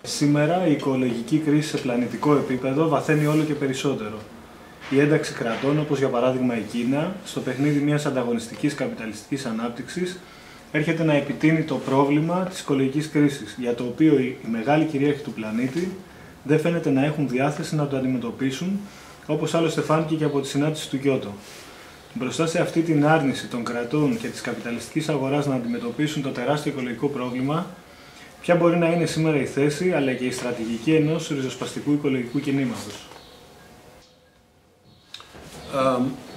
Σήμερα η οικολογική κρίση σε πλανητικό επίπεδο βαθαίνει όλο και περισσότερο. Η ένταξη κρατών, όπως για παράδειγμα η Κίνα, στο παιχνίδι μιας ανταγωνιστικής καπιταλιστικής ανάπτυξης, έρχεται να επιτείνει το πρόβλημα της οικολογικής κρίσης, για το οποίο οι μεγάλοι κυρίαρχοι του πλανήτη δεν φαίνεται να έχουν διάθεση να το αντιμετωπίσουν, όπως άλλωστε φάνηκε και από τη συνάντηση του Κιώτο. Μπροστά σε αυτή την άρνηση των κρατών και της καπιταλιστικής αγοράς να αντιμετωπίσουν το τεράστιο οικολογικό πρόβλημα, ποια μπορεί να είναι σήμερα η θέση αλλά και η στρατηγική ενός ριζοσπαστικού οικολογικού κινήματος?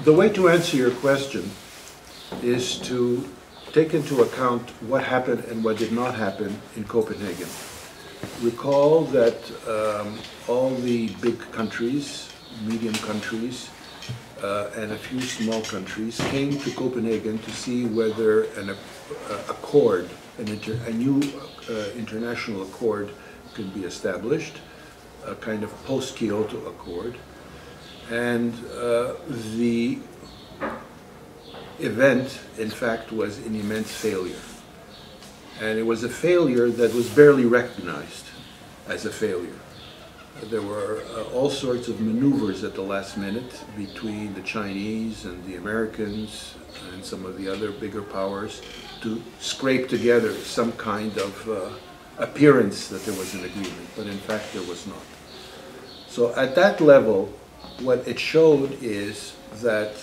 The way to answer your question is to take into account what happened and what did not happen in Copenhagen. Recall that all the big countries, medium countries, and a few small countries came to Copenhagen to see whether an accord, a new international accord could be established, a kind of post-Kyoto accord. And the event, in fact, was an immense failure. And it was a failure that was barely recognized as a failure. There were all sorts of maneuvers at the last minute between the Chinese and the Americans and some of the other bigger powers to scrape together some kind of appearance that there was an agreement, but in fact there was not. So at that level, what it showed is that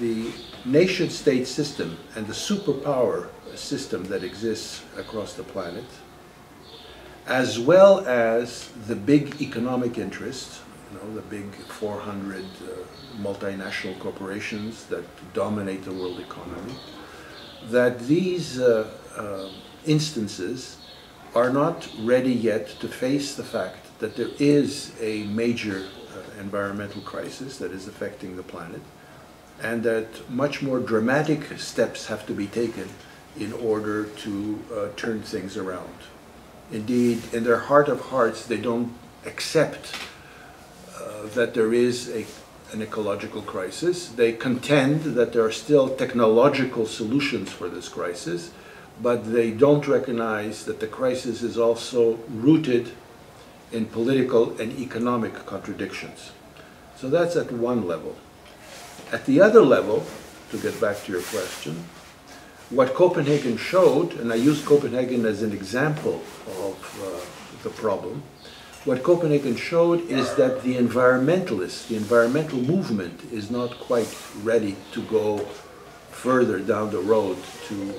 the nation-state system and the superpower system that exists across the planet, as well as the big economic interests, the big 400 multinational corporations that dominate the world economy, that these instances are not ready yet to face the fact that there is a major environmental crisis that is affecting the planet, and that much more dramatic steps have to be taken in order to turn things around. Indeed, in their heart of hearts, they don't accept that there is an ecological crisis. They contend that there are still technological solutions for this crisis, but they don't recognize that the crisis is also rooted in political and economic contradictions. So that's at one level. At the other level, to get back to your question, what Copenhagen showed, and I use Copenhagen as an example of the problem, what Copenhagen showed is that the environmentalists, the environmental movement is not quite ready to go further down the road to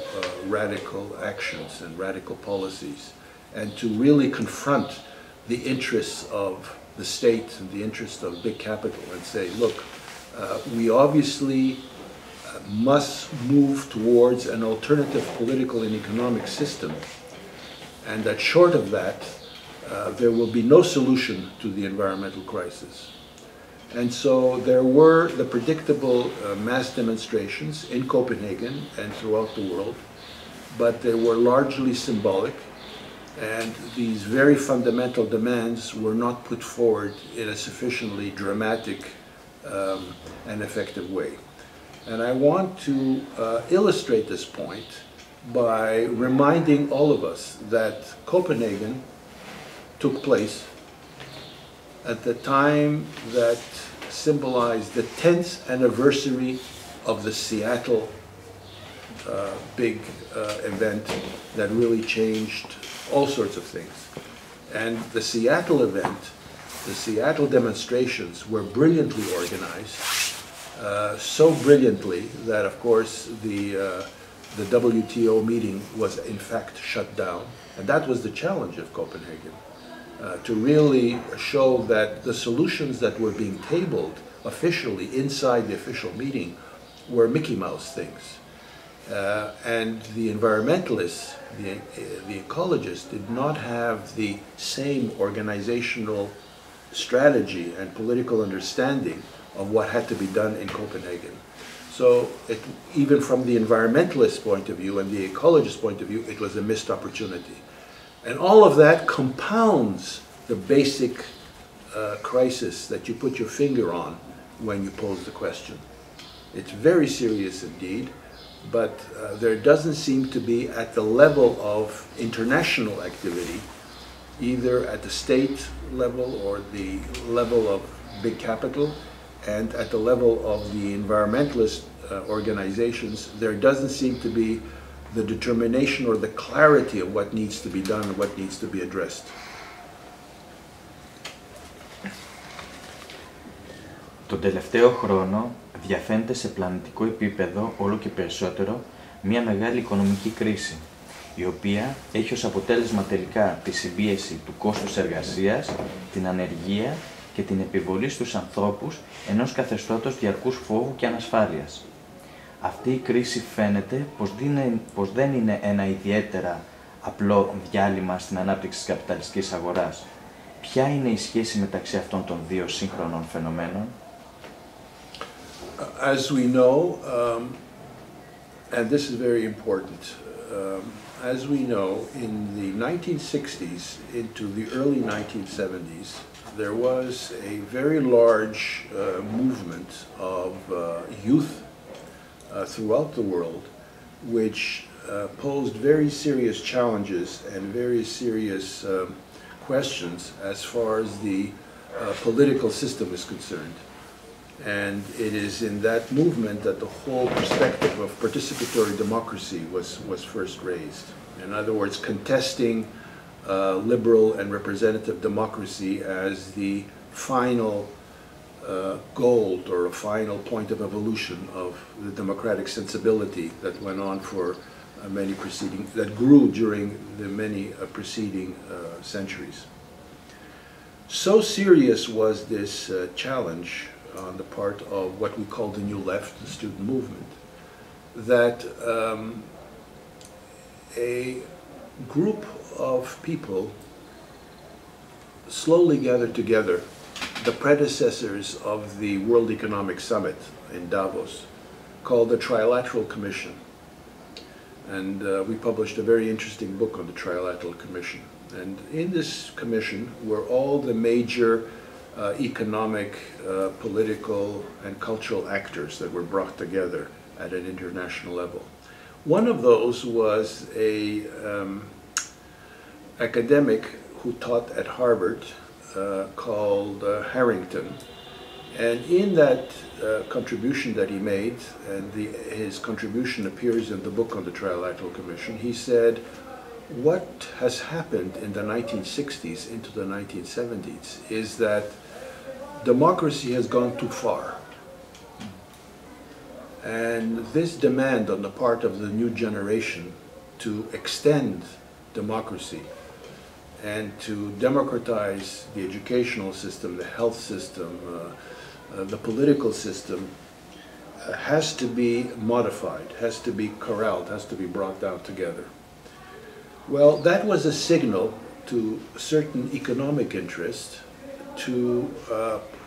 radical actions and radical policies, and to really confront the interests of the state and the interests of big capital and say, look, we obviously must move towards an alternative political and economic system, and that short of that, there will be no solution to the environmental crisis. And so there were the predictable mass demonstrations in Copenhagen and throughout the world, but they were largely symbolic, and these very fundamental demands were not put forward in a sufficiently dramatic and effective way. And I want to illustrate this point by reminding all of us that Copenhagen took place at the time that symbolized the 10th anniversary of the Seattle big event that really changed all sorts of things. And the Seattle event, the Seattle demonstrations were brilliantly organized, so brilliantly that of course the WTO meeting was in fact shut down. And that was the challenge of Copenhagen, to really show that the solutions that were being tabled officially inside the official meeting were Mickey Mouse things. And the environmentalists, the ecologists, did not have the same organizational strategy and political understanding of what had to be done in Copenhagen. So even from the environmentalist point of view and the ecologist point of view, it was a missed opportunity. And all of that compounds the basic crisis that you put your finger on when you pose the question. It's very serious indeed, but there doesn't seem to be at the level of international activity either at the state level or the level of big capital, and at the level of the environmentalist organizations, there doesn't seem to be the determination or the clarity of what needs to be done and what needs to be addressed. Τον τελευταίο χρόνο διαφαίνεται σε πλανητικό επίπεδο όλο και περισσότερο μια μεγάλη οικονομική κρίση, η οποία έχει ως αποτέλεσμα τελικά τη συμπίεση του κόστους εργασίας, την ανεργία και την επιβολή στους ανθρώπους ενός καθεστώτος διαρκούς φόβου και ανασφάλειας. Αυτή η κρίση φαίνεται πως δεν είναι ένα ιδιαίτερα απλό διάλειμμα στην ανάπτυξη της καπιταλιστικής αγοράς. Ποια είναι η σχέση μεταξύ αυτών των δύο σύγχρονων φαινομένων? As we know, and this is very important, as we know, in the 1960s into the early 1970s, there was a very large movement of youth throughout the world, which posed very serious challenges and very serious questions as far as the political system is concerned. And it is in that movement that the whole perspective of participatory democracy was first raised. In other words, contesting liberal and representative democracy as the final goal or a final point of evolution of the democratic sensibility that went on for that grew during the many preceding centuries. So serious was this challenge on the part of what we call the New Left, the student movement, that a group of people slowly gathered together, the predecessors of the World Economic Summit in Davos, called the Trilateral Commission. And we published a very interesting book on the Trilateral Commission. And in this commission were all the major economic, political, and cultural actors that were brought together at an international level. One of those was a academic who taught at Harvard called Harrington. And in that contribution that he made, and his contribution appears in the book on the Trilateral Commission, he said, what has happened in the 1960s into the 1970s is that democracy has gone too far. And this demand on the part of the new generation to extend democracy and to democratize the educational system, the health system, the political system, has to be modified, has to be corralled, has to be brought down together. Well, that was a signal to certain economic interest to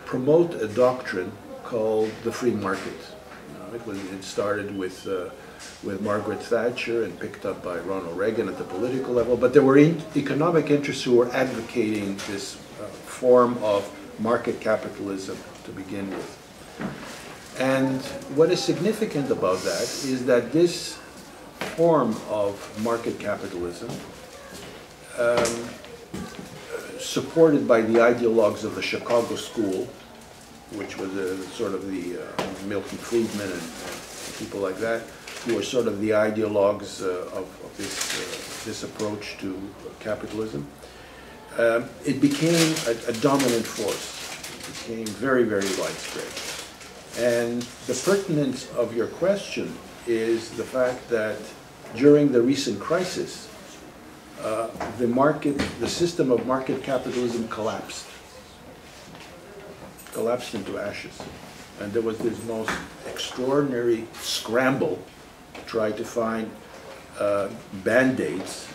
promote a doctrine called the free market. It started with Margaret Thatcher and picked up by Ronald Reagan at the political level, but there were economic interests who were advocating this form of market capitalism to begin with. And what is significant about that is that this form of market capitalism, supported by the ideologues of the Chicago School, which was sort of the Milton Friedman and people like that, who were sort of the ideologues of this approach to capitalism, it became a dominant force. It became very, very widespread. And the pertinence of your question is the fact that during the recent crisis, the system of market capitalism collapsed into ashes. And there was this most extraordinary scramble to try to find band-aids,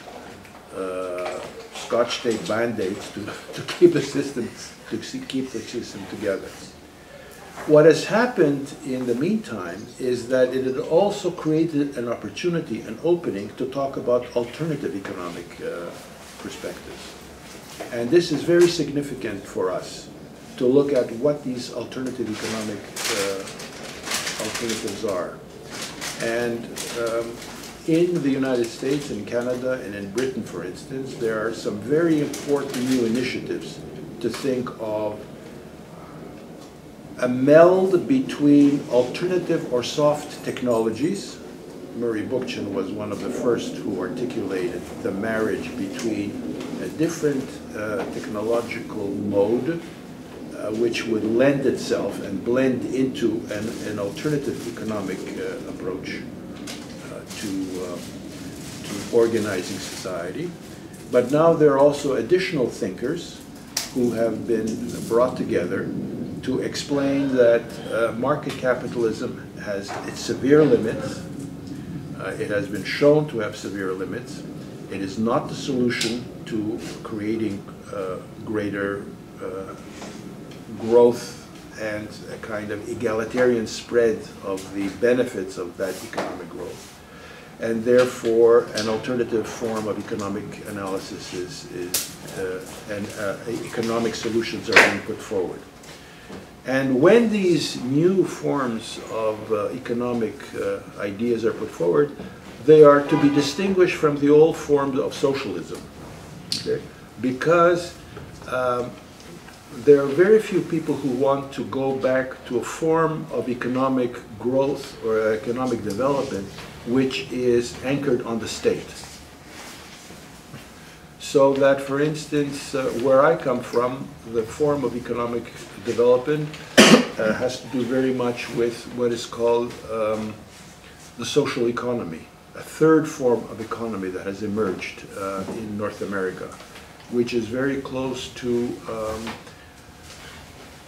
Scotch tape band-aids to keep the system together. What has happened in the meantime is that it had also created an opportunity, an opening to talk about alternative economic perspectives. And this is very significant for us, to look at what these alternative economic alternatives are. And in the United States, in Canada, and in Britain, for instance, there are some very important new initiatives to think of a meld between alternative or soft technologies. Murray Bookchin was one of the first who articulated the marriage between a different technological mode which would lend itself and blend into an alternative economic approach to organizing society. But now there are also additional thinkers who have been brought together to explain that market capitalism has its severe limits. It has been shown to have severe limits. It is not the solution to creating greater growth and a kind of egalitarian spread of the benefits of that economic growth. And therefore, an alternative form of economic analysis and economic solutions are being put forward. And when these new forms of economic ideas are put forward, they are to be distinguished from the old forms of socialism, okay? Because there are very few people who want to go back to a form of economic growth or economic development which is anchored on the state. So that, for instance, where I come from, the form of economic development has to do very much with what is called the social economy, a third form of economy that has emerged in North America, which is very close to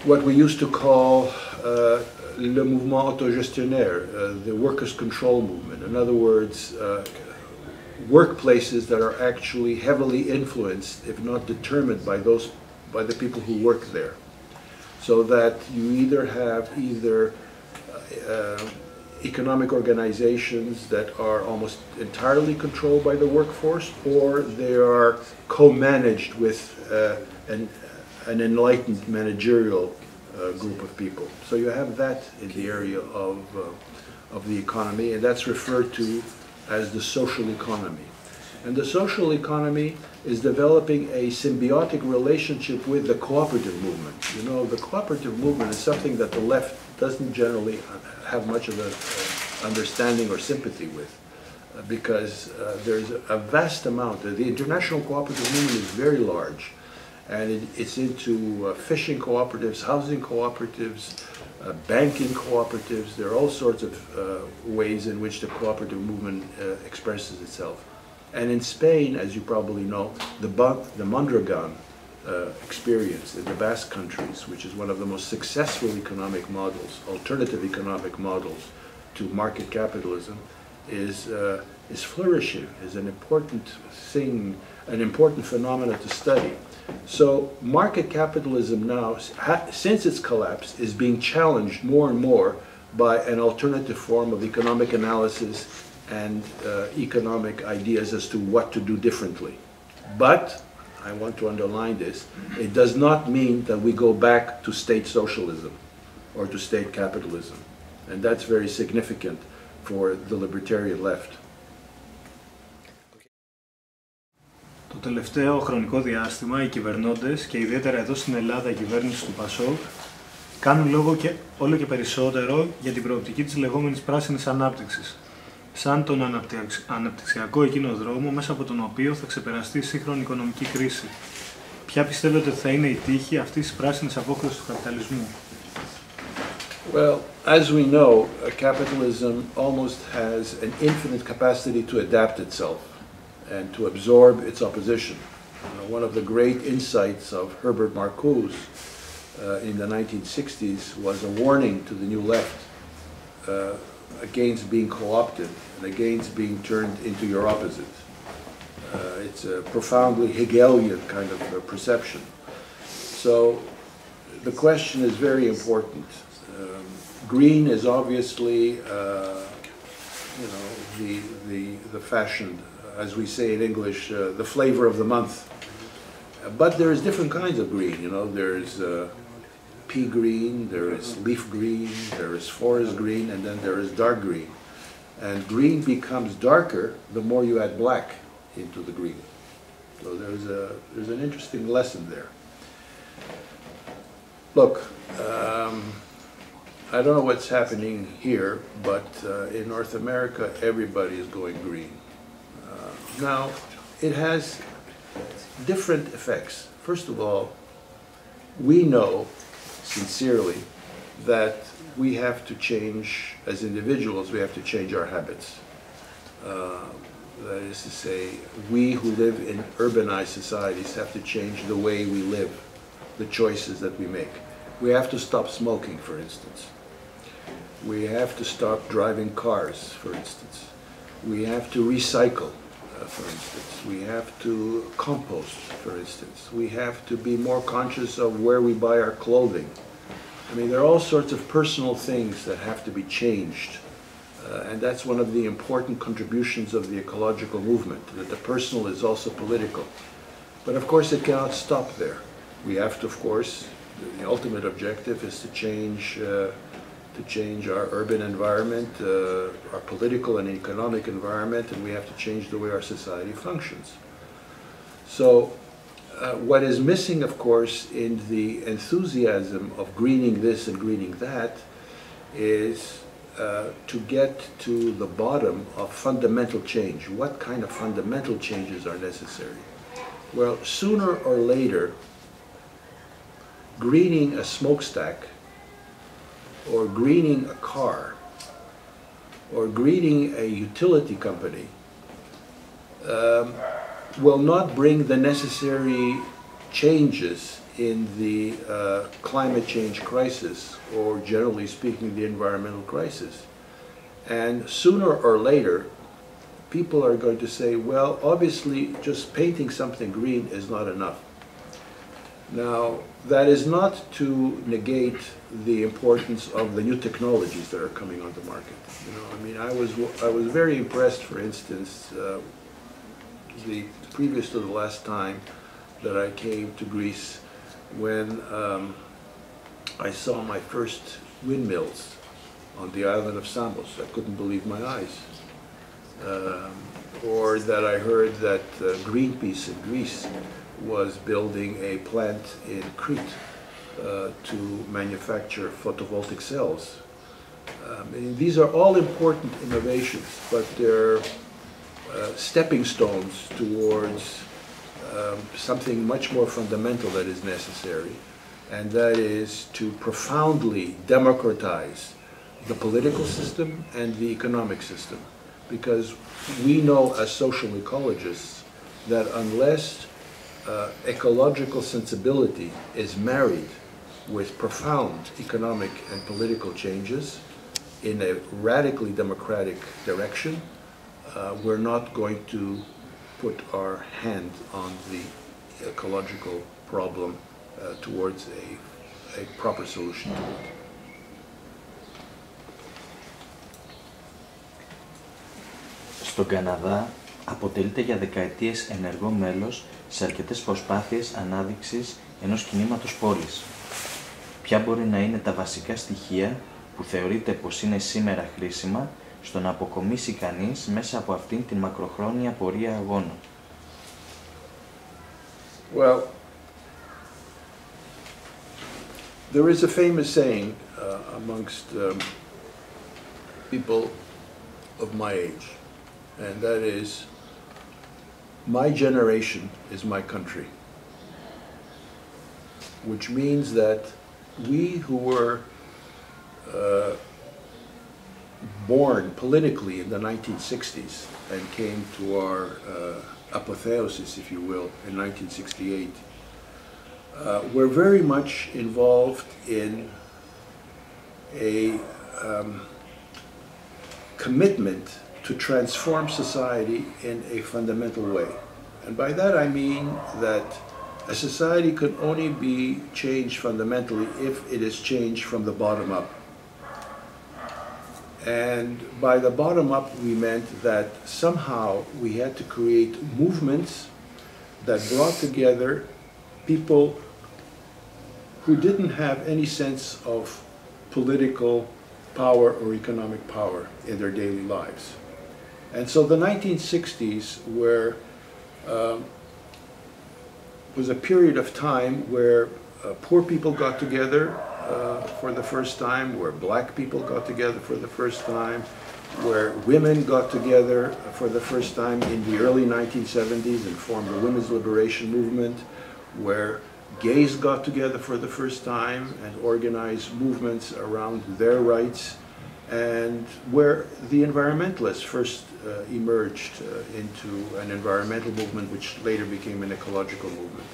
what we used to call le mouvement autogestionnaire, the workers' control movement. In other words, workplaces that are actually heavily influenced, if not determined, by the people who work there. So that you either have economic organizations that are almost entirely controlled by the workforce, or they are co-managed with an enlightened managerial group of people. So you have that in the area of the economy, and that's referred to as the social economy. And the social economy is developing a symbiotic relationship with the cooperative movement. You know, the cooperative movement is something that the left doesn't generally have much of an understanding or sympathy with, because there's a vast amount. The international cooperative movement is very large, and it's into fishing cooperatives, housing cooperatives, banking cooperatives. There are all sorts of ways in which the cooperative movement expresses itself. And in Spain, as you probably know, the Mondragon experience in the Basque countries, which is one of the most successful economic models, alternative economic models to market capitalism, is flourishing, is an important thing, an important phenomenon to study. So market capitalism now, since its collapse, is being challenged more and more by an alternative form of economic analysis and economic ideas as to what to do differently. But, I want to underline this, it does not mean that we go back to state socialism or to state capitalism. And that's very significant for the libertarian left. Το τελευταίο χρονικό διάστημα οι κυβερνώντες, και ιδιαίτερα εδώ στην Ελλάδα η κυβέρνηση του ΠΑΣΟΚ, κάνουν λόγο όλο και περισσότερο για την προοπτική της λεγόμενης πράσινης ανάπτυξης, σαν τον αναπτυξιακό εκείνο δρόμο μέσα από τον οποίο θα ξεπεραστεί η σύγχρονη οικονομική κρίση. Ποια πιστεύετε ότι θα είναι η τύχη αυτής της πράσινης απόκρισης του καπιταλισμού? Well, as we know, capitalism almost has an infinite capacity to adapt itself and to absorb its opposition. One of the great insights of Herbert Marcuse in the 1960s was a warning to the New Left against being co-opted and against being turned into your opposite. It's a profoundly Hegelian kind of perception. So the question is very important. Green is obviously, the fashion, as we say in English, the flavor of the month. But there's different kinds of green. There's pea green, there is leaf green, there is forest green, and then there is dark green. And green becomes darker the more you add black into the green. So there's an interesting lesson there. Look, I don't know what's happening here, but in North America, everybody is going green. Now, it has different effects. First of all, we know sincerely that we have to change, as individuals, we have to change our habits. That is to say, we who live in urbanized societies have to change the way we live, the choices that we make. We have to stop smoking, for instance. We have to stop driving cars, for instance. We have to recycle, for instance. We have to compost, for instance. We have to be more conscious of where we buy our clothing. I mean, there are all sorts of personal things that have to be changed. And that's one of the important contributions of the ecological movement, that the personal is also political. But of course, it cannot stop there. We have to, of course, the ultimate objective is to change our urban environment, our political and economic environment, and we have to change the way our society functions. So what is missing, of course, in the enthusiasm of greening this and greening that is to get to the bottom of fundamental change. What kind of fundamental changes are necessary? Well, sooner or later, greening a smokestack, or greening a car, or greening a utility company will not bring the necessary changes in the climate change crisis, or generally speaking, the environmental crisis. And sooner or later, people are going to say, well, obviously, just painting something green is not enough. Now, that is not to negate the importance of the new technologies that are coming on the market. You know, I mean, I was very impressed, for instance, the previous to the last time that I came to Greece, when I saw my first windmills on the island of Samos. I couldn't believe my eyes. Or that I heard that Greenpeace in Greece was building a plant in Crete to manufacture photovoltaic cells. And these are all important innovations, but they're stepping stones towards something much more fundamental that is necessary, and that is to profoundly democratize the political system and the economic system. Because we know as social ecologists that unless ecological sensibility is married with profound economic and political changes in a radically democratic direction, we're not going to put our hand on the ecological problem towards a proper solution to it. Στον Καναδά αποτελείται για δεκαετίες ενεργό μέλος σε αρκετές προσπάθειες ανάδειξης ενός κινήματος πόλης. Ποια μπορεί να είναι τα βασικά στοιχεία που θεωρείται πως είναι σήμερα χρήσιμα στο να αποκομίσει κανείς μέσα από αυτήν την μακροχρόνια πορεία αγώνων? Well, there is a famous saying amongst people of my age, and that is, my generation is my country, which means that we who were born politically in the 1960s and came to our apotheosis, if you will, in 1968, were very much involved in a commitment to transform society in a fundamental way. And by that I mean that a society could only be changed fundamentally if it is changed from the bottom up. And by the bottom up we meant that somehow we had to create movements that brought together people who didn't have any sense of political power or economic power in their daily lives. And so the 1960s was a period of time where poor people got together for the first time, where black people got together for the first time, where women got together for the first time in the early 1970s and formed the women's liberation movement, where gays got together for the first time and organized movements around their rights, and where the environmentalists first emerged into an environmental movement which later became an ecological movement.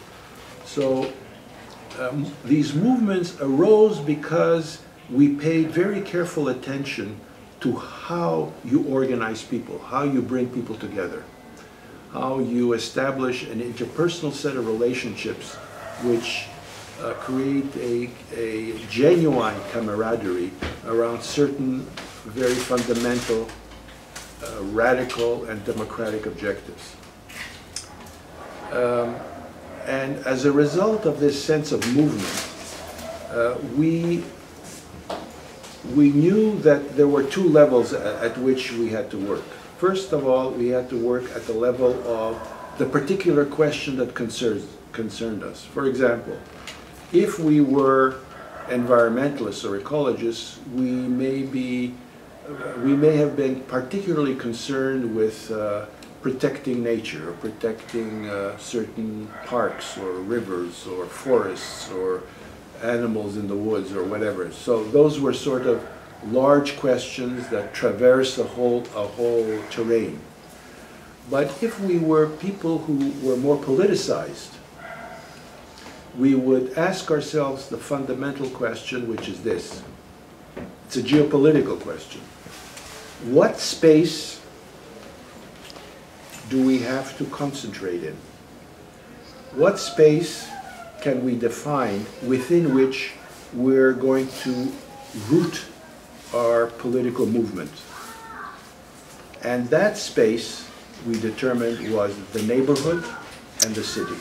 So these movements arose because we paid very careful attention to how you organize people, how you bring people together, how you establish an interpersonal set of relationships which create a genuine camaraderie around certain very fundamental, radical and democratic objectives. And as a result of this sense of movement, we knew that there were two levels at which we had to work. First of all, we had to work at the level of the particular question that concerned us. For example, if we were environmentalists or ecologists, we may have been particularly concerned with protecting nature, or protecting certain parks or rivers or forests or animals in the woods or whatever. So those were sort of large questions that traverse a whole terrain. But if we were people who were more politicized, we would ask ourselves the fundamental question, which is this. It's a geopolitical question. What space do we have to concentrate in? What space can we define within which we're going to root our political movement? And that space, we determined, was the neighborhood and the city.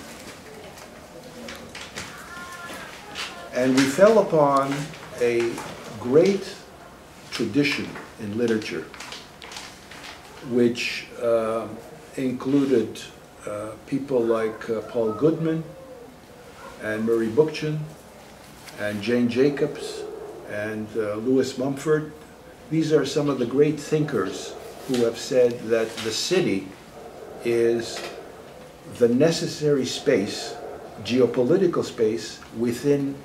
And we fell upon a great tradition in literature, which included people like Paul Goodman and Murray Bookchin and Jane Jacobs and Lewis Mumford. These are some of the great thinkers who have said that the city is the necessary space, geopolitical space, within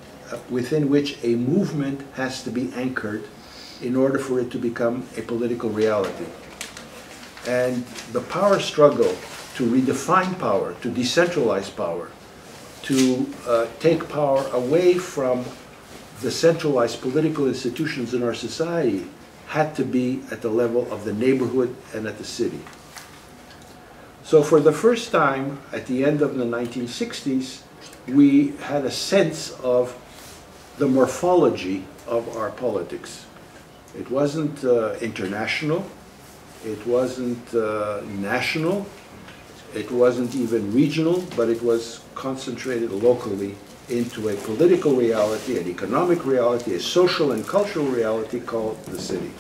which a movement has to be anchored in order for it to become a political reality. And the power struggle to redefine power, to decentralize power, to take power away from the centralized political institutions in our society had to be at the level of the neighborhood and at the city. So for the first time, at the end of the 1960s, we had a sense of the morphology of our politics. It wasn't international, it wasn't national, it wasn't even regional, but it was concentrated locally into a political reality, an economic reality, a social and cultural reality called the city.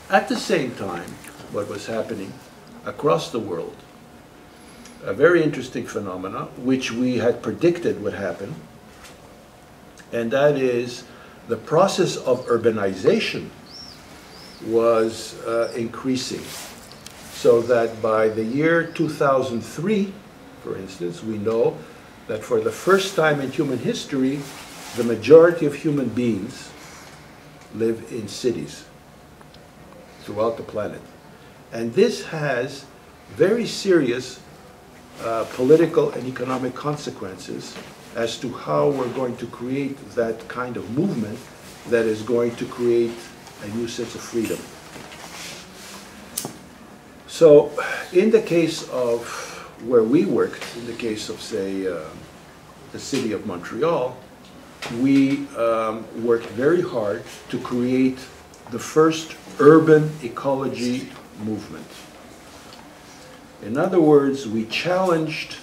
At the same time, what was happening across the world, a very interesting phenomena, which we had predicted would happen, and that is the process of urbanization was increasing. So that by the year 2003, for instance, we know that for the first time in human history, the majority of human beings live in cities throughout the planet. And this has very serious political and economic consequences as to how we're going to create that kind of movement that is going to create a new sense of freedom. So in the case of where we worked, in the case of, say, the city of Montreal, we worked very hard to create the first urban ecology movement. In other words, we challenged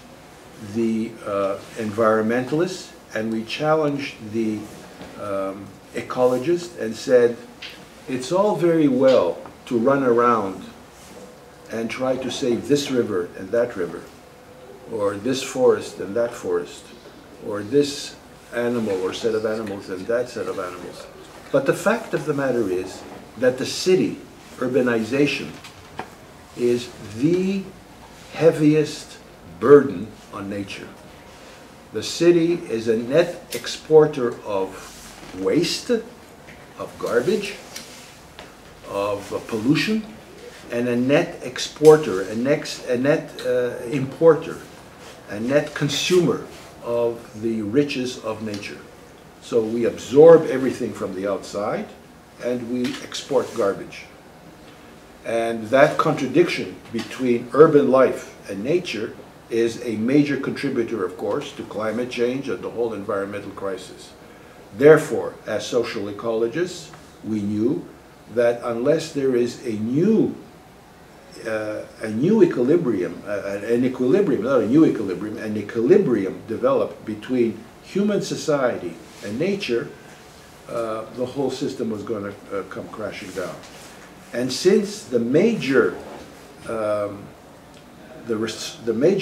the environmentalists and we challenged the ecologist and said, it's all very well to run around and try to save this river and that river, or this forest and that forest, or this animal or set of animals and that set of animals. But the fact of the matter is that the city, urbanization, is the heaviest burden on nature. The city is a net exporter of waste, of garbage, of pollution, and a net exporter, a net importer, a net consumer of the riches of nature. So we absorb everything from the outside and we export garbage. And that contradiction between urban life and nature is a major contributor, of course, to climate change and the whole environmental crisis. Therefore, as social ecologists, we knew that unless there is a new equilibrium, an equilibrium developed between human society and nature, the whole system was going to come crashing down. And since the major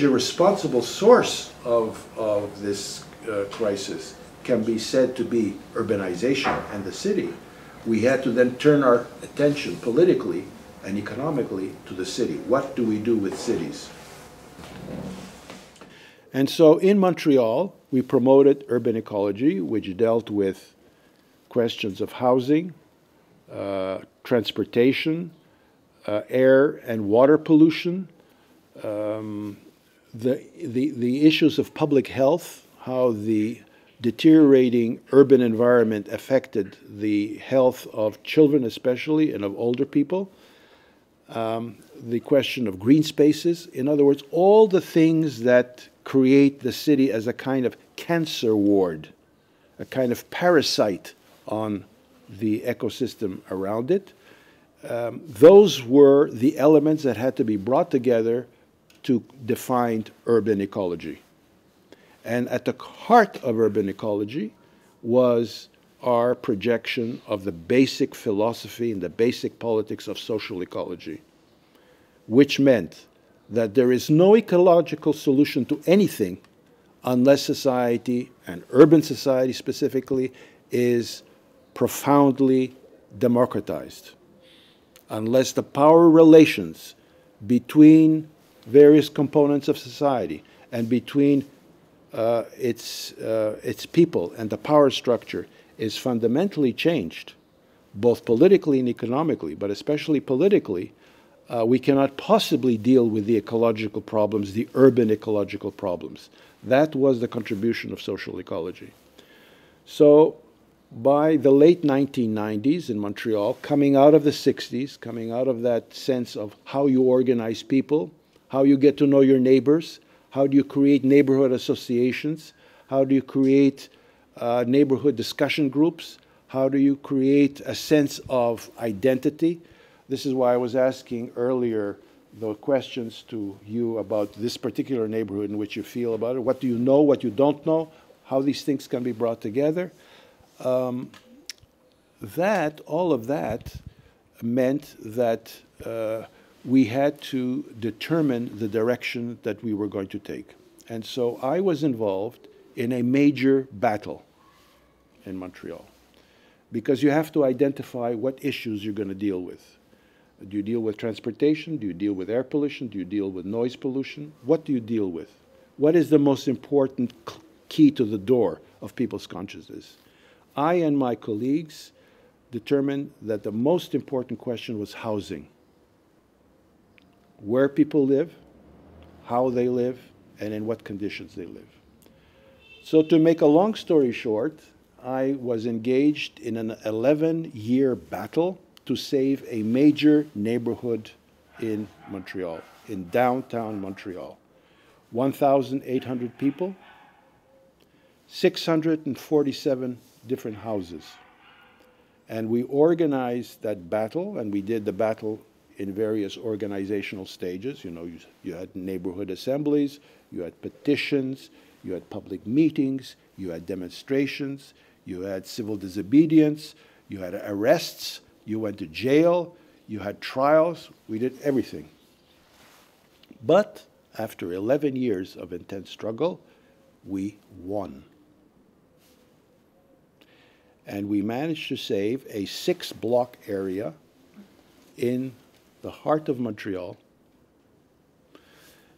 responsible source of this crisis can be said to be urbanization and the city, we had to then turn our attention politically and economically to the city. What do we do with cities? And so in Montreal, we promoted urban ecology, which dealt with questions of housing, transportation, air and water pollution, the issues of public health, how the deteriorating urban environment affected the health of children especially and of older people, the question of green spaces. In other words, all the things that create the city as a kind of cancer ward, a kind of parasite on the ecosystem around it. Those were the elements that had to be brought together to define urban ecology. And at the heart of urban ecology was our projection of the basic philosophy and the basic politics of social ecology, which meant that there is no ecological solution to anything unless society, and urban society specifically, is profoundly democratized, unless the power relations between various components of society and between its people and the power structure is fundamentally changed, both politically and economically, but especially politically, we cannot possibly deal with the ecological problems, the urban ecological problems. That was the contribution of social ecology. So by the late 1990s in Montreal, coming out of the 60s, coming out of that sense of how you organize people, how you get to know your neighbors, how do you create neighborhood associations, how do you create neighborhood discussion groups, how do you create a sense of identity. This is why I was asking earlier the questions to you about this particular neighborhood and which you feel about it. What do you know, what you don't know, how these things can be brought together. All of that meant that we had to determine the direction that we were going to take. And so I was involved in a major battle in Montreal, because you have to identify what issues you're going to deal with. Do you deal with transportation? Do you deal with air pollution? Do you deal with noise pollution? What do you deal with? What is the most important key to the door of people's consciousness? I and my colleagues determined that the most important question was housing. Where people live, how they live, and in what conditions they live. So to make a long story short, I was engaged in an 11-year battle to save a major neighborhood in Montreal, in downtown Montreal. 1,800 people, 647 different houses. And we organized that battle, and we did the battle in various organizational stages. You know, you had neighborhood assemblies, you had petitions, you had public meetings, you had demonstrations, You had civil disobedience, you had arrests, you went to jail, you had trials, we did everything. But after 11 years of intense struggle, we won. And we managed to save a 6-block area in the heart of Montreal.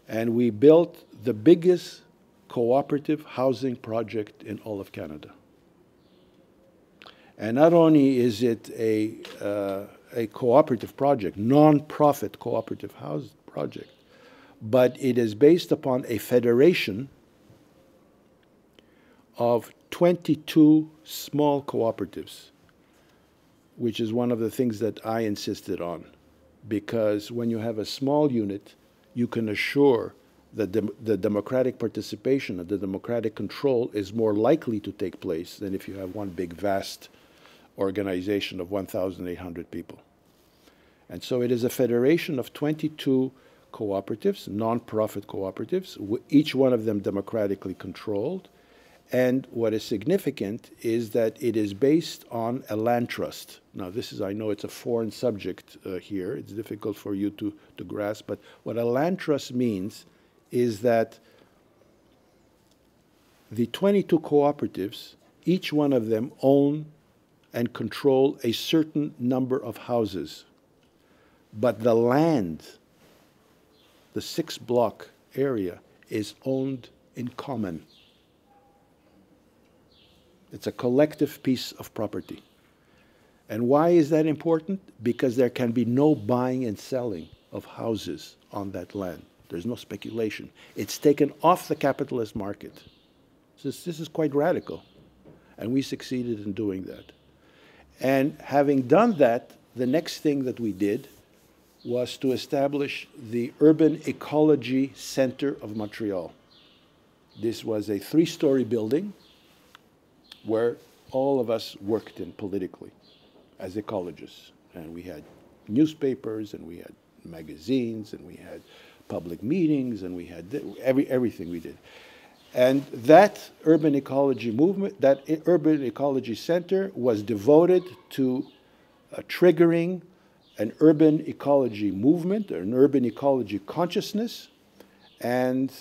And we built the biggest cooperative housing project in all of Canada. And not only is it a cooperative project, non-profit cooperative house project, but it is based upon a federation of 22 small cooperatives, which is one of the things that I insisted on, because when you have a small unit, you can assure that the democratic participation and the democratic control is more likely to take place than if you have one big, vast organization of 1,800 people. And so it is a federation of 22 cooperatives, non-profit cooperatives, each one of them democratically controlled. And what is significant is that it is based on a land trust. Now, this is, I know it's a foreign subject here. It's difficult for you to grasp. But what a land trust means is that the 22 cooperatives, each one of them own and control a certain number of houses. But the land, the 6-block area, is owned in common. It's a collective piece of property. And why is that important? Because there can be no buying and selling of houses on that land. There's no speculation. It's taken off the capitalist market. This is quite radical. And we succeeded in doing that. And having done that, the next thing that we did was to establish the Urban Ecology Center of Montreal. This was a 3-story building where all of us worked in politically as ecologists. And we had newspapers, and we had magazines, and we had public meetings, and we had everything we did. And that urban ecology movement, that urban ecology center was devoted to triggering an urban ecology movement, or an urban ecology consciousness, and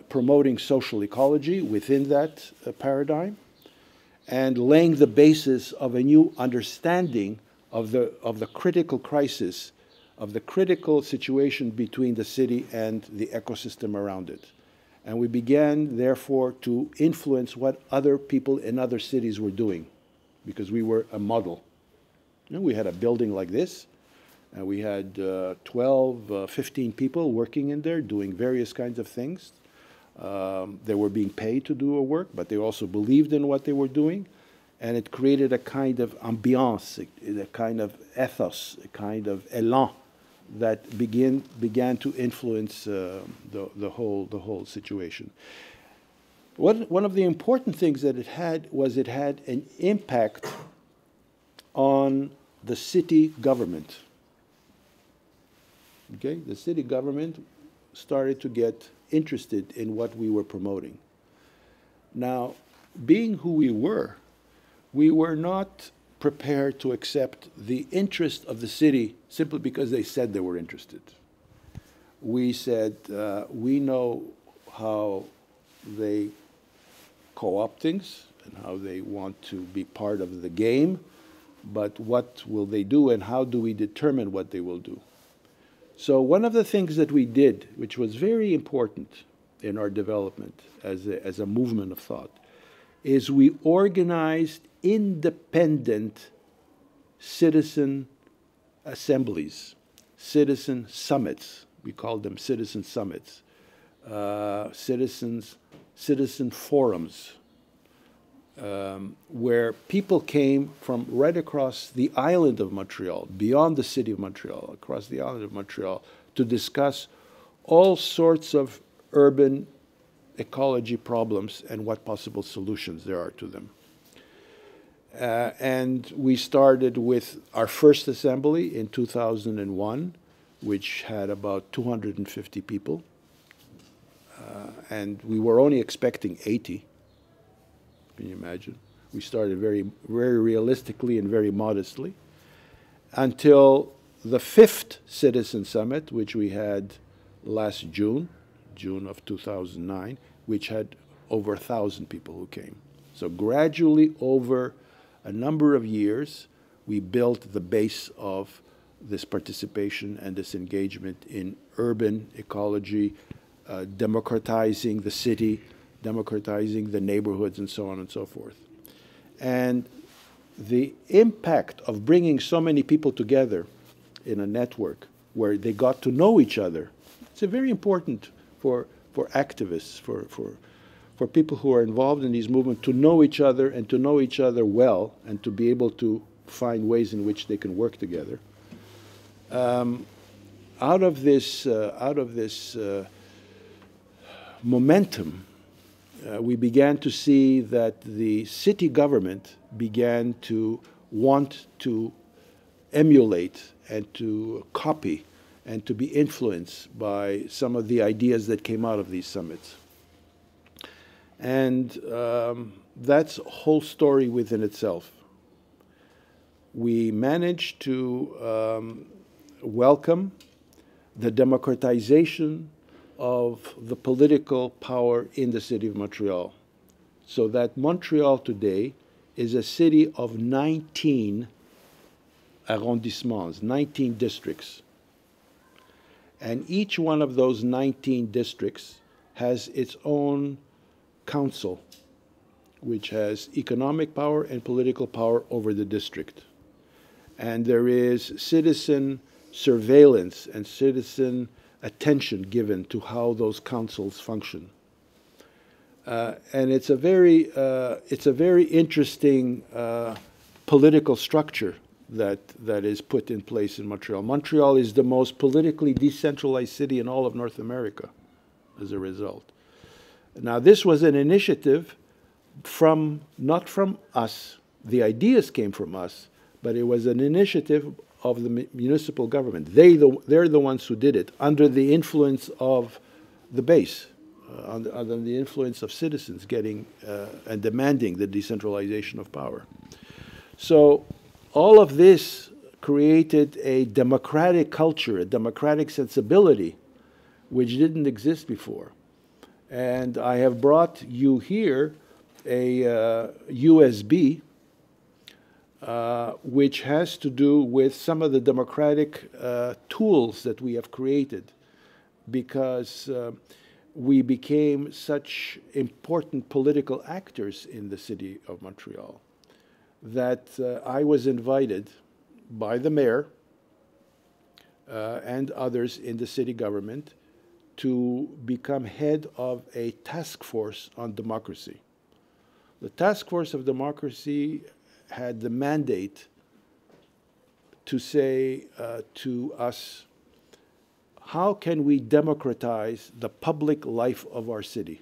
promoting social ecology within that paradigm, and laying the basis of a new understanding of the critical crisis, of the critical situation between the city and the ecosystem around it. And we began, therefore, to influence what other people in other cities were doing, because we were a model. You know, we had a building like this, and we had 12, 15 people working in there doing various kinds of things. They were being paid to do a work, but they also believed in what they were doing. And it created a kind of ambiance, a kind of ethos, a kind of élan that began to influence the whole situation. One of the important things that it had was it had an impact on the city government. Okay, the city government started to get interested in what we were promoting. Now, being who we were not prepared to accept the interest of the city simply because they said they were interested. We said, we know how they co-opt things and how they want to be part of the game, but what will they do and how do we determine what they will do? So one of the things that we did, which was very important in our development as a movement of thought, is we organized independent citizen assemblies, citizen summits. We called them citizen summits, citizen forums, where people came from right across the island of Montreal, beyond the city of Montreal, across the island of Montreal, to discuss all sorts of urban ecology problems and what possible solutions there are to them. And we started with our first assembly in 2001, which had about 250 people. And we were only expecting 80. Can you imagine? We started very, very realistically and very modestly, until the 5th Citizen Summit, which we had last June of 2009, which had over 1,000 people who came. So gradually, over a number of years, we built the base of this participation and this engagement in urban ecology, democratizing the city, democratizing the neighborhoods, and so on and so forth. And the impact of bringing so many people together in a network where they got to know each other, it's very important for activists, for people who are involved in these movements to know each other and to know each other well and to be able to find ways in which they can work together. Out of this momentum, we began to see that the city government began to want to emulate and to copy and to be influenced by some of the ideas that came out of these summits. And that's a whole story within itself. We managed to welcome the democratization of the political power in the city of Montreal, so that Montreal today is a city of 19 arrondissements, 19 districts. And each one of those 19 districts has its own council, which has economic power and political power over the district. And there is citizen surveillance and citizen attention given to how those councils function. And it's a very interesting political structure that is put in place in Montreal. Montreal is the most politically decentralized city in all of North America as a result. Now, this was an initiative not from us. The ideas came from us, but it was an initiative of the municipal government. They're the ones who did it under the influence of the base, under the influence of citizens getting and demanding the decentralization of power. So all of this created a democratic culture, a democratic sensibility, which didn't exist before. And I have brought you here a USB, which has to do with some of the democratic tools that we have created, because we became such important political actors in the city of Montreal that I was invited by the mayor and others in the city government to become head of a task force on democracy. The task force of democracy had the mandate to say to us, how can we democratize the public life of our city?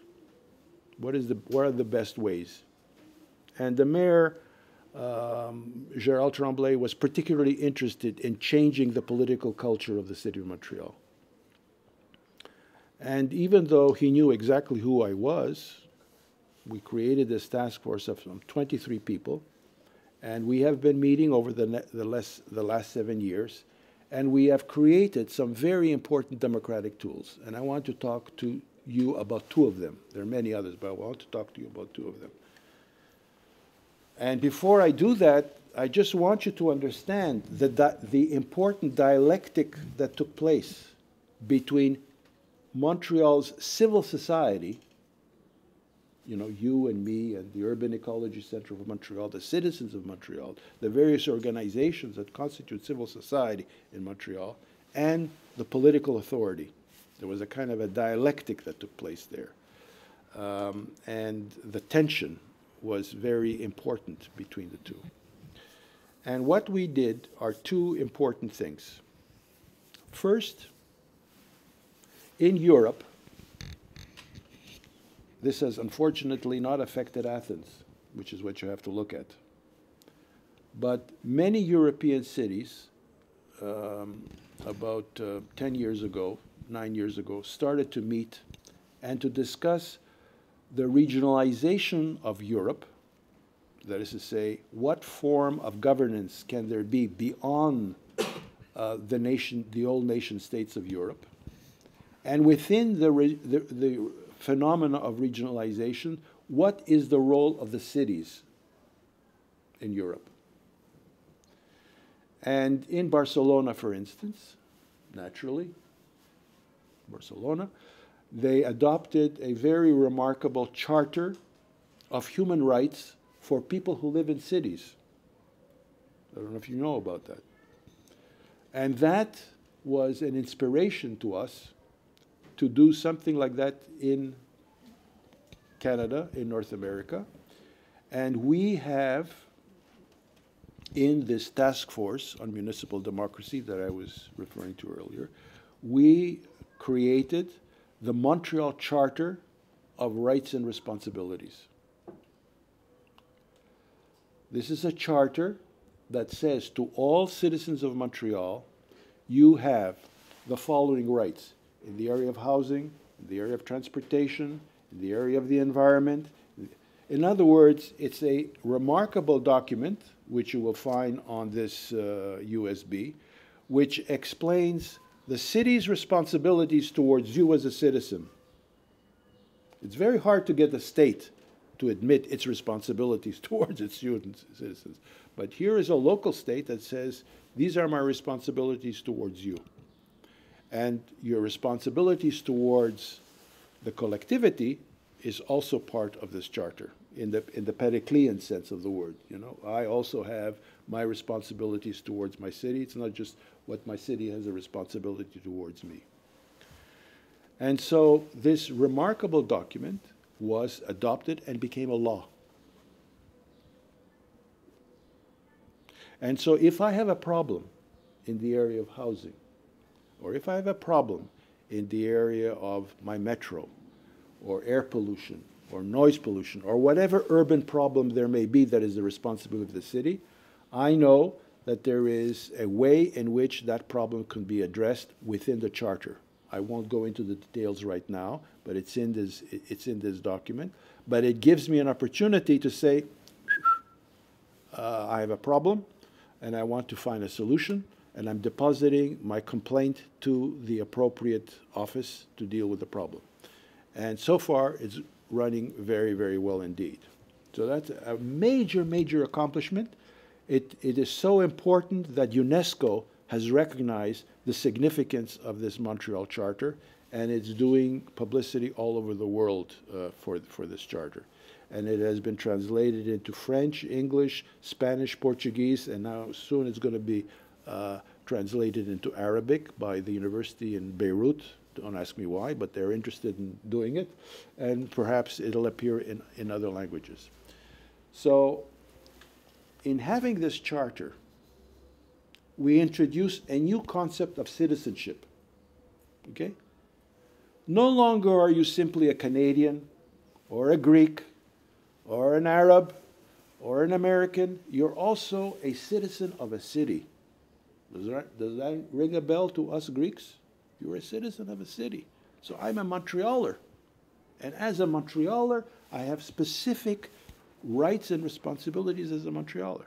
What are the best ways? And the mayor, Gérald Tremblay, was particularly interested in changing the political culture of the city of Montreal. And even though he knew exactly who I was, we created this task force of some 23 people, and we have been meeting over the last 7 years, and we have created some very important democratic tools. And I want to talk to you about 2 of them. There are many others, but I want to talk to you about 2 of them. And before I do that, I just want you to understand the important dialectic that took place between Montreal's civil society, you know, you and me and the Urban Ecology Center of Montreal, the citizens of Montreal, the various organizations that constitute civil society in Montreal, and the political authority. There was a kind of a dialectic that took place there. And the tension was very important between the 2. And what we did are 2 important things. First, in Europe, this has unfortunately not affected Athens, which is what you have to look at. But many European cities, about 10 years ago, 9 years ago, started to meet and to discuss the regionalization of Europe, That is to say, what form of governance can there be beyond the old nation states of Europe? And within the phenomena of regionalization, what is the role of the cities in Europe? And in Barcelona, for instance, naturally, Barcelona, they adopted a very remarkable charter of human rights for people who live in cities. I don't know if you know about that. And that was an inspiration to us to do something like that in Canada, in North America. And we have, in this task force on municipal democracy that I was referring to earlier, we created the Montreal Charter of Rights and Responsibilities. This is a charter that says to all citizens of Montreal, you have the following rights in the area of housing, in the area of transportation, in the area of the environment. In other words, it's a remarkable document, which you will find on this USB, which explains the city's responsibilities towards you as a citizen. It's very hard to get the state to admit its responsibilities towards its citizens. But here is a local state that says, these are my responsibilities towards you. And your responsibilities towards the collectivity is also part of this charter, in the Periclean sense of the word. You know, I also have my responsibilities towards my city. It's not just what my city has a responsibility towards me. And so this remarkable document was adopted and became a law. And so if I have a problem in the area of housing, or if I have a problem in the area of my metro, or air pollution, or noise pollution, or whatever urban problem there may be that is the responsibility of the city, I know that there is a way in which that problem can be addressed within the charter. I won't go into the details right now, but it's in this document. But it gives me an opportunity to say, I have a problem, and I want to find a solution, and I'm depositing my complaint to the appropriate office to deal with the problem. And so far, it's running very, very well indeed. So that's a major, major accomplishment. It is so important that UNESCO has recognized the significance of this Montreal Charter, and it's doing publicity all over the world for this charter. And it has been translated into French, English, Spanish, Portuguese, and now soon it's going to be translated into Arabic by the university in Beirut. Don't ask me why, but they're interested in doing it. And perhaps it'll appear in other languages. So in having this charter, we introduce a new concept of citizenship. Okay? No longer are you simply a Canadian or a Greek or an Arab or an American. You're also a citizen of a city. Does that ring a bell to us Greeks? You're a citizen of a city. So I'm a Montrealer. And as a Montrealer, I have specific rights and responsibilities as a Montrealer,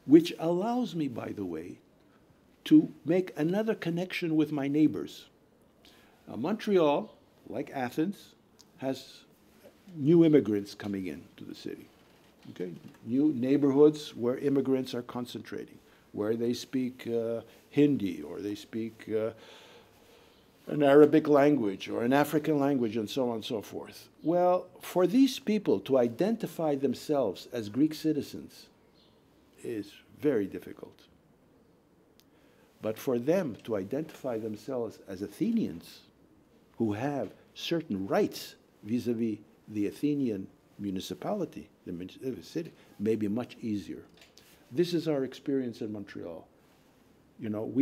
which allows me, by the way, to make another connection with my neighbors. Now, Montreal, like Athens, has new immigrants coming in to the city. Okay? New neighborhoods where immigrants are concentrating, where they speak Hindi, or they speak an Arabic language, or an African language, and so on and so forth. Well, for these people to identify themselves as Greek citizens is very difficult. But for them to identify themselves as Athenians who have certain rights vis-a-vis the Athenian municipality, the city, may be much easier. This is our experience in Montreal. You know,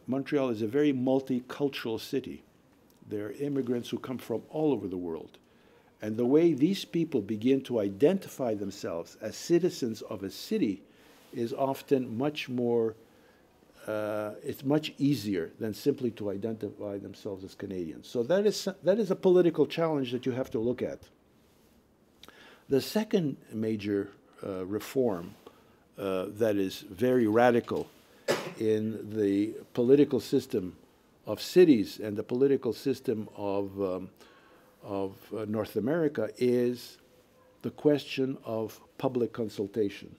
Montreal is a very multicultural city. There are immigrants who come from all over the world. And the way these people begin to identify themselves as citizens of a city is often much more, it's much easier than simply to identify themselves as Canadians. So that is a political challenge that you have to look at. The second major reform that is very radical in the political system of cities and the political system of North America is the question of public consultation.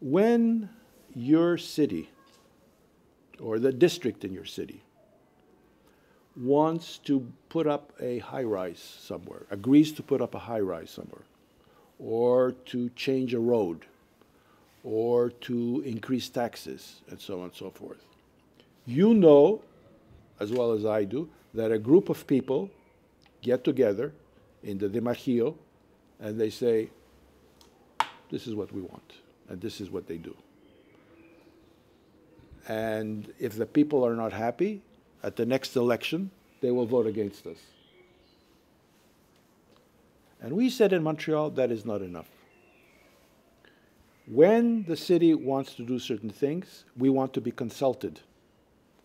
When your city or the district in your city wants to put up a high-rise somewhere, agrees to put up a high-rise somewhere, or to change a road, or to increase taxes, and so on and so forth, you know, as well as I do, that a group of people get together in the Demarchio and they say, this is what we want, and this is what they do. And if the people are not happy, at the next election, they will vote against us. And we said in Montreal, that is not enough. When the city wants to do certain things, we want to be consulted.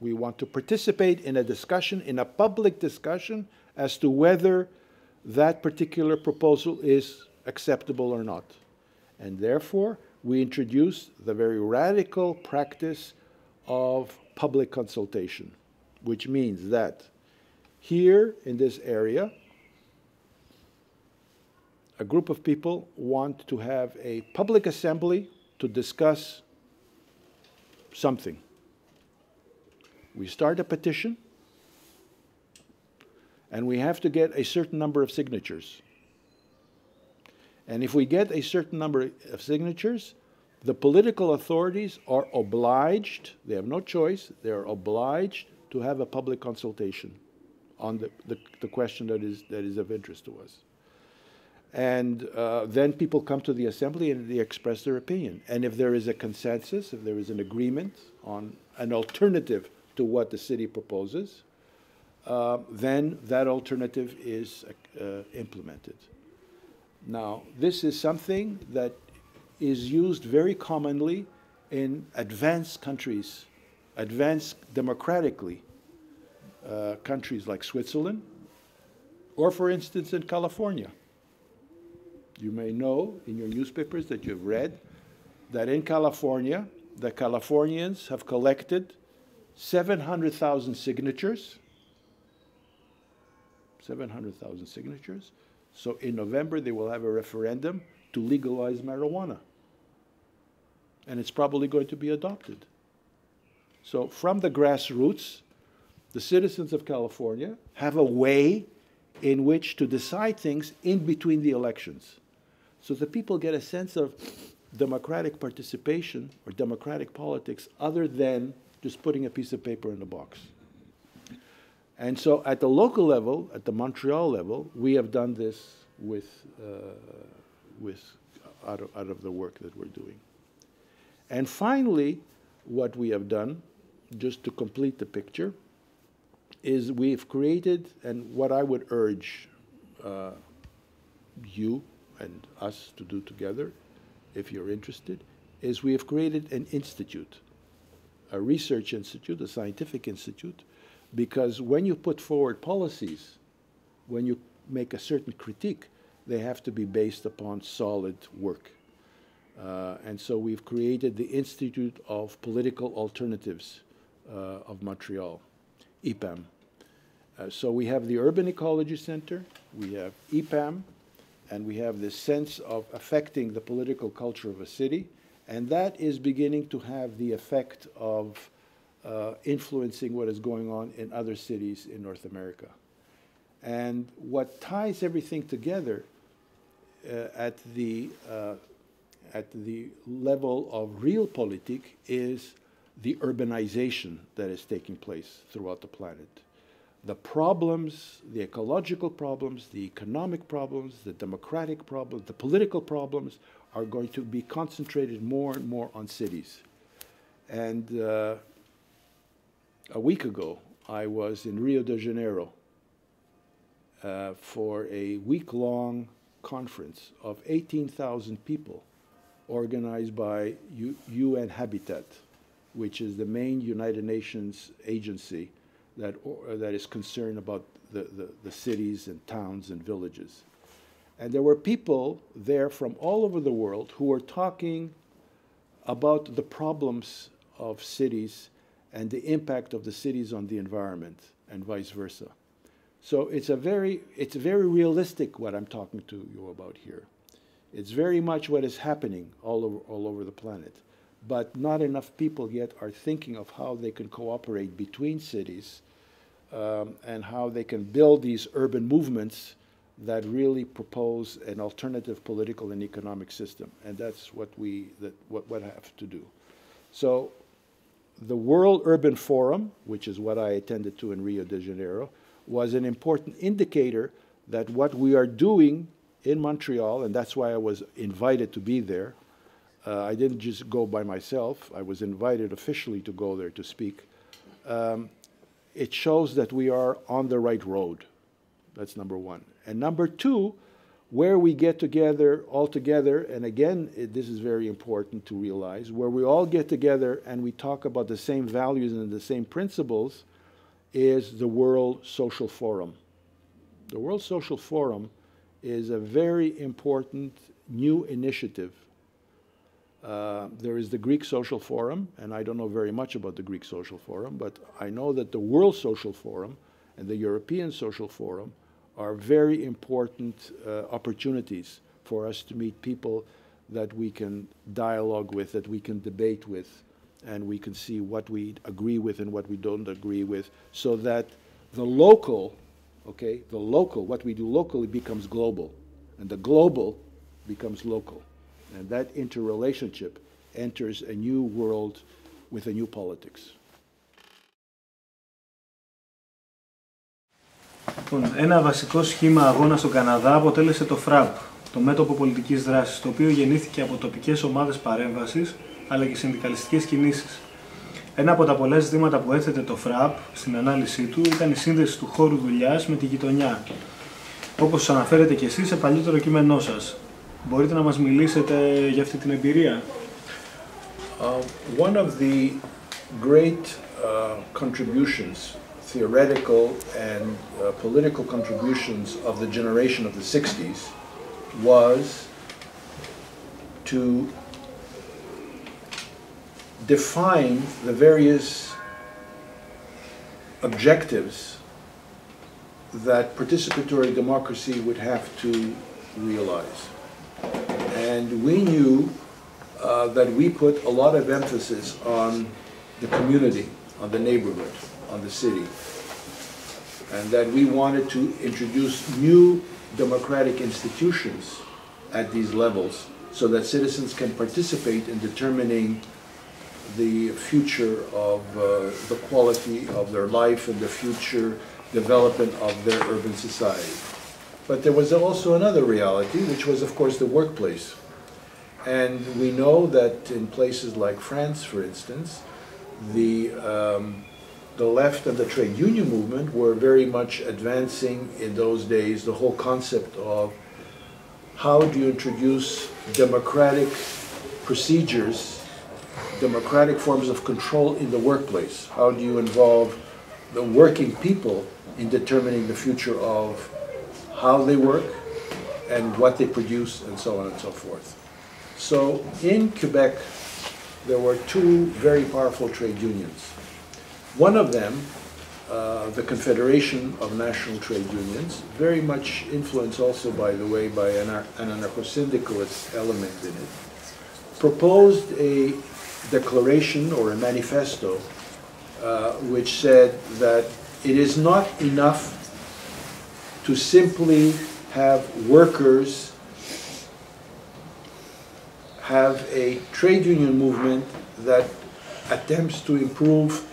We want to participate in a discussion, in a public discussion, as to whether that particular proposal is acceptable or not. And therefore, we introduce the very radical practice of public consultation, which means that here in this area, a group of people want to have a public assembly to discuss something. We start a petition, and we have to get a certain number of signatures. And if we get a certain number of signatures, the political authorities are obliged, they have no choice, they are obliged to have a public consultation on the question that is of interest to us. And then people come to the assembly and they express their opinion. And if there is a consensus, if there is an agreement on an alternative to what the city proposes, then that alternative is implemented. Now, this is something that is used very commonly in advanced countries, advanced democratically, countries like Switzerland, or for instance in California. You may know in your newspapers that you've read that in California, the Californians have collected 700,000 signatures. 700,000 signatures. So in November, they will have a referendum to legalize marijuana. And it's probably going to be adopted. So from the grassroots, the citizens of California have a way in which to decide things in between the elections. So the people get a sense of democratic participation or democratic politics other than just putting a piece of paper in a box. And so at the local level, at the Montreal level, we have done this out of the work that we're doing. And finally, what we have done, just to complete the picture, is we've created, and what I would urge you and us to do together, if you're interested, is we have created an institute, a research institute, a scientific institute, because when you put forward policies, when you make a certain critique, they have to be based upon solid work. And so we've created the Institute of Political Alternatives of Montreal, EPAM. So we have the Urban Ecology Center, we have EPAM, and we have this sense of affecting the political culture of a city, and that is beginning to have the effect of influencing what is going on in other cities in North America. And what ties everything together at the level of realpolitik is the urbanization that is taking place throughout the planet. The problems, the ecological problems, the economic problems, the democratic problems, the political problems are going to be concentrated more and more on cities. And a week ago, I was in Rio de Janeiro for a week-long conference of 18,000 people organized by UN Habitat, which is the main United Nations agency that is concerned about the cities and towns and villages. And there were people there from all over the world who were talking about the problems of cities and the impact of the cities on the environment and vice versa. So it's very realistic what I'm talking to you about here. It's very much what is happening all over the planet. But not enough people yet are thinking of how they can cooperate between cities and how they can build these urban movements that really propose an alternative political and economic system. And that's what what have to do. So the World Urban Forum, which is what I attended to in Rio de Janeiro, was an important indicator that what we are doing in Montreal, and that's why I was invited to be there. I didn't just go by myself. I was invited officially to go there to speak. It shows that we are on the right road. That's number one. And number two, where we get together all together, and again, this is very important to realize, where we all get together and we talk about the same values and the same principles, is the World Social Forum. The World Social Forum is a very important new initiative. There is the Greek Social Forum, and I don't know very much about the Greek Social Forum, but I know that the World Social Forum and the European Social Forum are very important opportunities for us to meet people that we can dialogue with, that we can debate with, and we can see what we agree with and what we don't agree with, so that the local, okay, what we do locally becomes global, and the global becomes local. And that interrelationship enters a new world with a new politics. Ένα βασικό σχήμα αγώνα στον Καναδά αποτέλεσε το FRAP, το μέτωπο πολιτικής δράσης, το οποίο γεννήθηκε από τοπικές ομάδες παρέμβασης αλλά και συνδικαλιστικές κινήσεις. Ένα από τα πολλά ζητήματα που έθετε το FRAP στην ανάλυση του ήταν η σύνδεση του χώρου δουλειάς με τη γειτονιά, όπως αναφέρετε και εσείς σε παλιότερο κείμενό σας. Μπορείτε να μας μιλήσετε για αυτή την εμπειρία? One of the great contributions, theoretical and political contributions of the generation of the 60s was to define the various objectives that participatory democracy would have to realize. And we knew that we put a lot of emphasis on the community, on the neighborhood, on the city, and that we wanted to introduce new democratic institutions at these levels so that citizens can participate in determining the future of the quality of their life and the future development of their urban society. But there was also another reality, which was, of course, the workplace. And we know that in places like France, for instance, the left and the trade union movement were very much advancing in those days the whole concept of how do you introduce democratic procedures, democratic forms of control in the workplace? How do you involve the working people in determining the future of how they work and what they produce and so on and so forth. So in Quebec, there were two very powerful trade unions. One of them, the Confederation of National Trade Unions, very much influenced also, by the way, by an anarcho-syndicalist element in it, proposed a declaration or a manifesto which said that it is not enough to simply have workers have a trade union movement that attempts to improve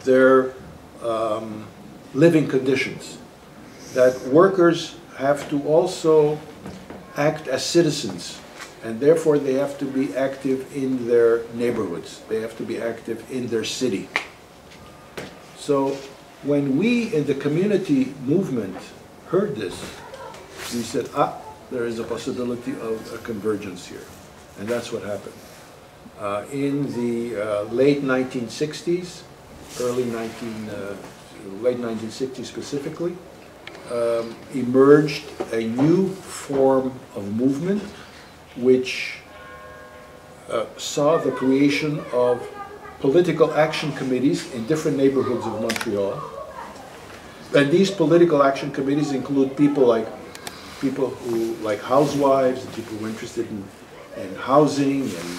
their living conditions. That workers have to also act as citizens, and therefore they have to be active in their neighborhoods. They have to be active in their city. So when we in the community movement heard this, we said, there is a possibility of a convergence here. And that's what happened. In the late 1960s, late 1960s specifically, emerged a new form of movement which saw the creation of political action committees in different neighborhoods of Montreal. And these political action committees include people who like housewives, and people who are interested in housing and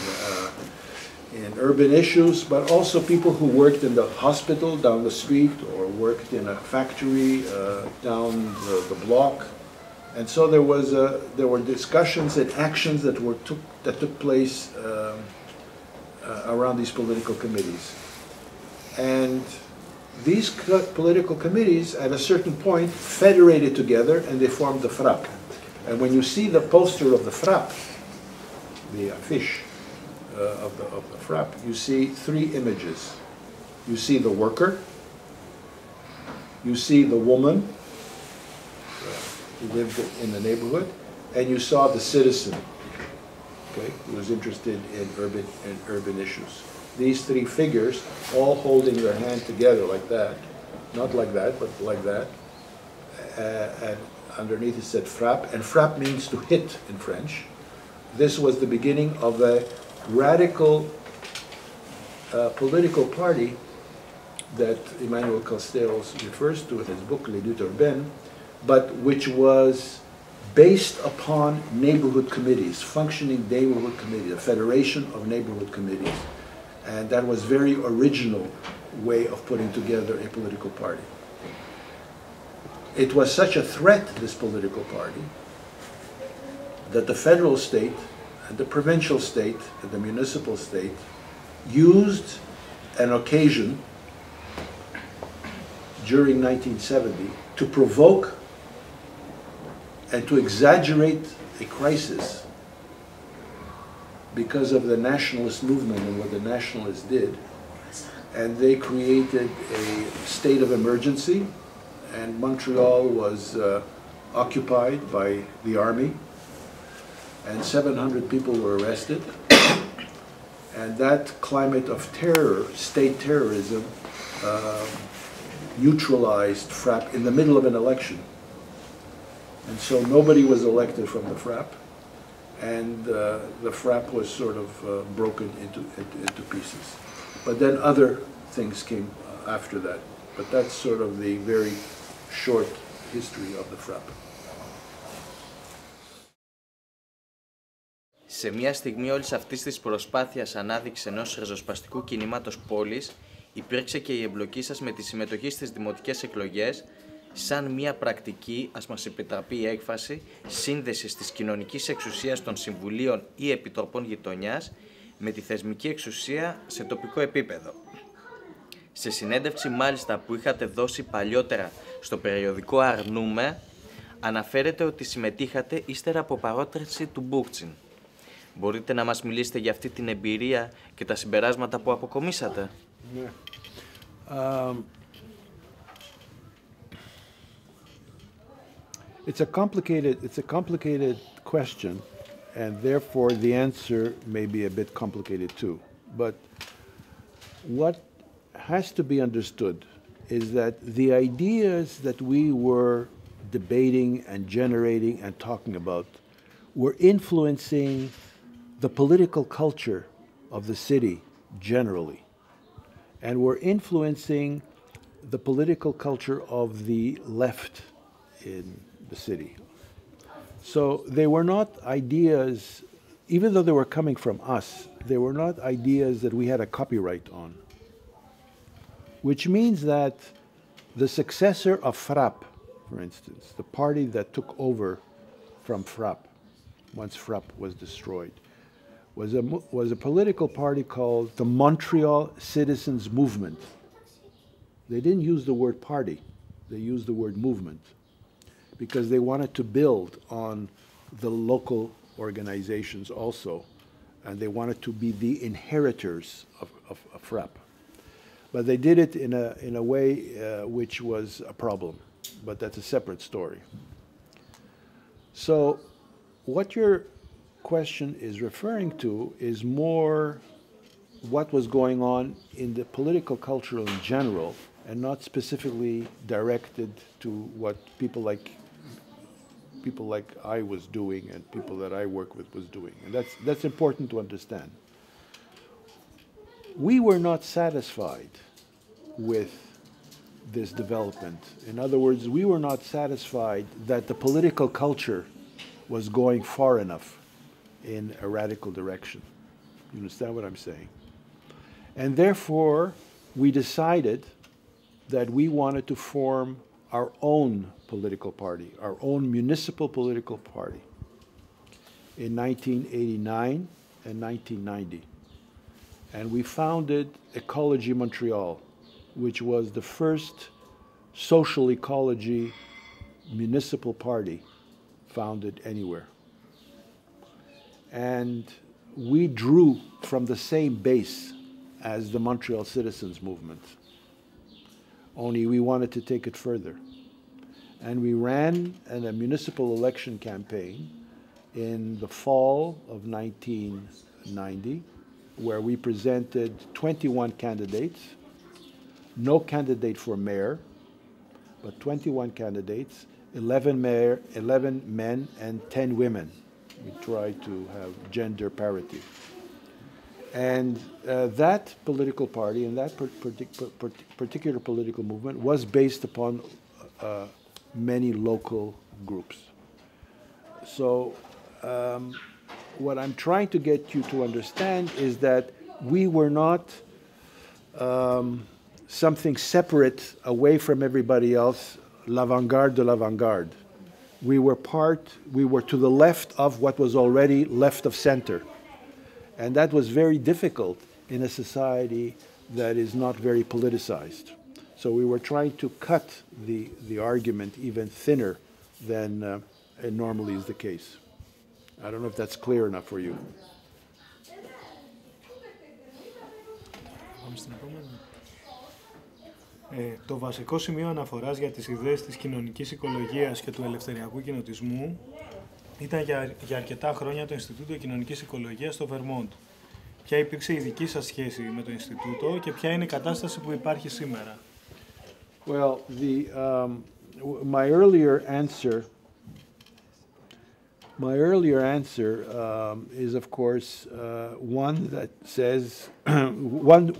in urban issues, but also people who worked in the hospital down the street or worked in a factory down the block. And so there were discussions and actions that took place around these political committees. And these political committees, at a certain point, federated together and they formed the FRAP. And when you see the poster of the FRAP, the affiche of the FRAP, you see three images. You see the worker, you see the woman who lived in the neighborhood, and you saw the citizen, okay, who was interested in urban issues. These three figures, all holding their hand together like that, not like that, but like that, and underneath it said frappe, and frappe means to hit in French. This was the beginning of a radical political party that Emmanuel Castells refers to in his book, Les Luttes Urbaines, but which was based upon neighborhood committees, functioning neighborhood committees, a federation of neighborhood committees. And that was a very original way of putting together a political party. It was such a threat, this political party, that the federal state and the provincial state and the municipal state used an occasion during 1970 to provoke and to exaggerate a crisis because of the nationalist movement and what the nationalists did. And they created a state of emergency, and Montreal was occupied by the army, and 700 people were arrested. And that climate of terror, state terrorism, neutralized FRAP in the middle of an election. And so nobody was elected from the FRAP, and the FRAP was sort of broken into pieces. But then other things came after that. But that's sort of the very short history of the FRAP. Σε μια στιγμή όλης αυτής της προσπάθειας ανάδειξης ενός ριζοσπαστικού κινήματος πόλης, υπήρξε και η εμπλοκή σας με τη συμμετοχή στις δημοτικές εκλογές, σαν μια πρακτική, ας μας επιτραπεί η έκφραση, σύνδεσης της κοινωνικής εξουσίας των συμβουλίων ή επιτροπών γειτονιάς με τη θεσμική εξουσία σε τοπικό επίπεδο. Σε συνέντευξη μάλιστα που είχατε δώσει παλιότερα στο περιοδικό Αρνούμε, αναφέρεται ότι συμμετείχατε ύστερα από παρότριση του Μπούκτσιν. Μπορείτε να μας μιλήσετε για αυτή την εμπειρία και τα συμπεράσματα που αποκομίσατε? Ναι. It's a complicated question, and therefore the answer may be a bit complicated too. But what has to be understood is that the ideas that we were debating and generating and talking about were influencing the political culture of the city generally, and were influencing the political culture of the left in the city. So they were not ideas, even though they were coming from us, they were not ideas that we had a copyright on. Which means that the successor of FRAP, for instance, the party that took over from FRAP, once FRAP was destroyed, was a political party called the Montreal Citizens Movement. They didn't use the word party, they used the word movement, because they wanted to build on the local organizations also, and they wanted to be the inheritors of FRAP. But they did it in a way which was a problem, but that's a separate story. So what your question is referring to is more what was going on in the political culture in general and not specifically directed to what people like I was doing and people that I work with was doing. And that's important to understand. We were not satisfied with this development. In other words, we were not satisfied that the political culture was going far enough in a radical direction. You understand what I'm saying? And therefore, we decided that we wanted to form our own political party, our own municipal political party in 1989 and 1990. And we founded Ecology Montreal, which was the first social ecology municipal party founded anywhere. And we drew from the same base as the Montreal Citizens Movement, only we wanted to take it further. And we ran a municipal election campaign in the fall of 1990, where we presented 21 candidates, no candidate for mayor, but 21 candidates, 11 men and 10 women. We tried to have gender parity. And that political party and that particular political movement was based upon many local groups. So what I'm trying to get you to understand is that we were not something separate away from everybody else, l'avant-garde de l'avant-garde. We were to the left of what was already left of center. And that was very difficult in a society that is not very politicized. So we were trying to cut the argument even thinner than it normally is the case. I don't know if that's clear enough for you. Το βασικό σημείο αναφοράς για τις ιδέες της κοινωνικής οικολογίας και του ελευθεριακού κοινοτισμού ήταν για αρκετά χρόνια το Ινστιτούτο Κοινωνικής Οικολογίας στο Βερμόντ. Ποια υπήρξε η δική σας σχέση με το Ινστιτούτο και ποια είναι η κατάσταση που υπάρχει σήμερα? Well, my earlier answer is, of course, one that says,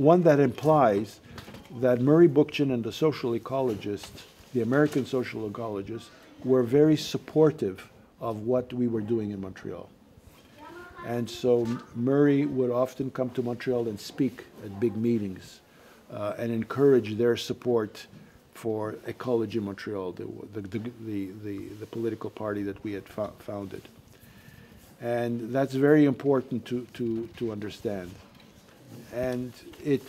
one that implies that Murray Bookchin and the social ecologists, the American social ecologists, were very supportive of what we were doing in Montreal. And so Murray would often come to Montreal and speak at big meetings and encourage their support for Ecology Montreal, the political party that we had founded. And that's very important to understand. And it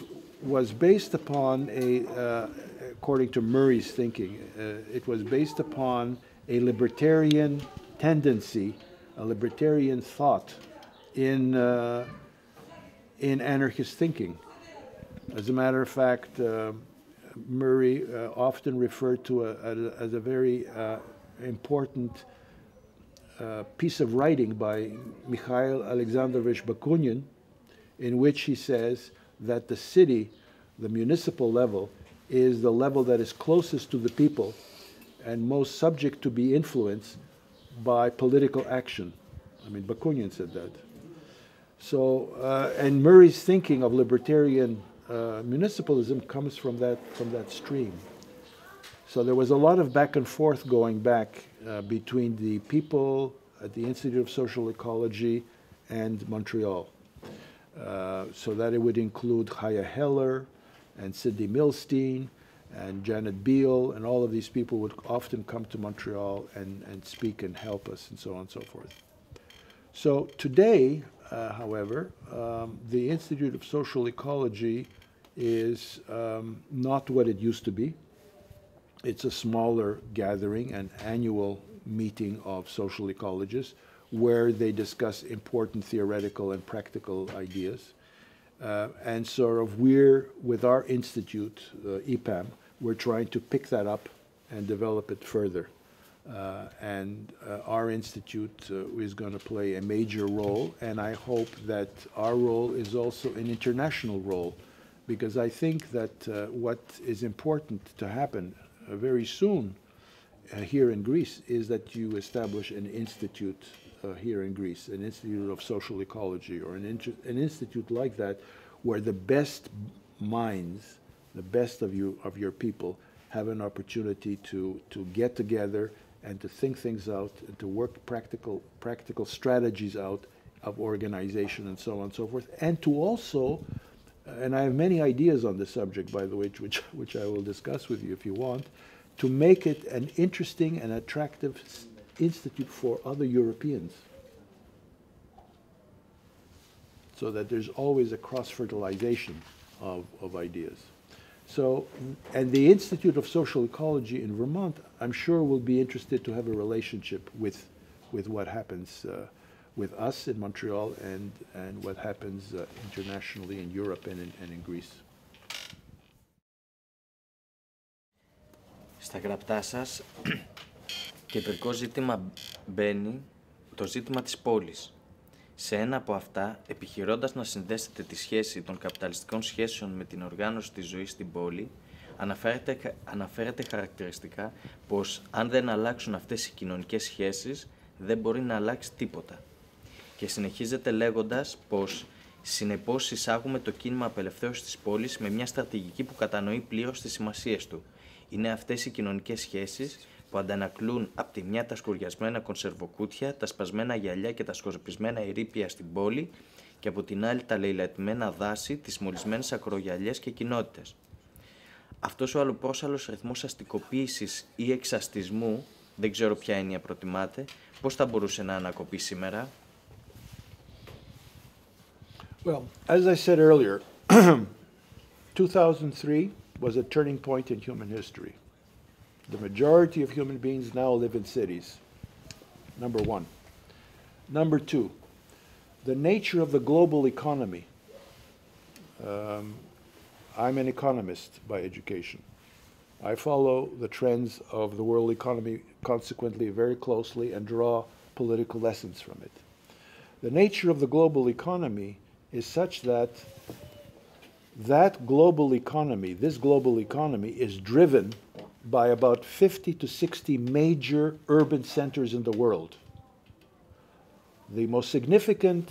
was based upon according to Murray's thinking, it was based upon a libertarian tendency, a libertarian thought in anarchist thinking. As a matter of fact, Murray often referred to as a very important piece of writing by Mikhail Alexandrovich Bakunin, in which he says that the city, the municipal level, is the level that is closest to the people and most subject to be influenced by political action. I mean, Bakunin said that. So, and Murray's thinking of libertarian municipalism comes from that stream. So there was a lot of back and forth going back between the people at the Institute of Social Ecology and Montreal. So that it would include Chaya Heller and Sidney Milstein and Janet Beal, and all of these people would often come to Montreal and speak and help us and so on and so forth. So today, however, the Institute of Social Ecology is not what it used to be. It's a smaller gathering, an annual meeting of social ecologists where they discuss important theoretical and practical ideas. And sort of we're, with our institute, EPAM, we're trying to pick that up and develop it further. And our institute is going to play a major role, and I hope that our role is also an international role because I think that what is important to happen very soon here in Greece is that you establish an institute here in Greece, an institute of social ecology, or an institute like that, where the best minds, the best of your people, have an opportunity to get together and to think things out, and to work practical strategies out of organization and so on and so forth, and to also, and I have many ideas on this subject, by the way, which I will discuss with you if you want, to make it an interesting and attractive institute for other Europeans, so that there's always a cross-fertilization of ideas. So, and the Institute of Social Ecology in Vermont, I'm sure, will be interested to have a relationship with what happens with us in Montreal and what happens internationally in Europe and in Greece. Στα γραπτά σας, κεντρικό ζήτημα μπαίνει το ζήτημα της πόλης. Σε ένα από αυτά, επιχειρώντας να συνδέσετε τη σχέση των καπιταλιστικών σχέσεων με την οργάνωση της ζωής στην πόλη, αναφέρεται χαρακτηριστικά πως αν δεν αλλάξουν αυτές οι κοινωνικές σχέσεις, δεν μπορεί να αλλάξει τίποτα. Και συνεχίζεται λέγοντας πως συνεπώς εισάγουμε το κίνημα απελευθέρωσης της πόλης με μια στρατηγική που κατανοεί πλήρως τις σημασίες του. Είναι αυτές οι κοινωνικές σχέσεις που αντανακλούν από τη μια τα σκουριασμένα κονσερβοκούτια, τα σπασμένα γυαλιά και τα σκορπισμένα ερείπια στην πόλη και από την άλλη τα λαιλατημένα δάση, τις μολυσμένες ακρογιαλιές και κοινότητες. Αυτός ο αλλοπρόσαλλος ρυθμός αστικοποίησης ή εξαστισμού, δεν ξέρω ποια έννοια προτιμάτε, πώς θα μπορούσε να ανακοπεί σήμερα? Well, as I said earlier, 2003 was a turning point in human history. The majority of human beings now live in cities, number one. Number two, the nature of the global economy. I'm an economist by education. I follow the trends of the world economy consequently very closely and draw political lessons from it. The nature of the global economy is such that this global economy is driven by about 50 to 60 major urban centers in the world. The most significant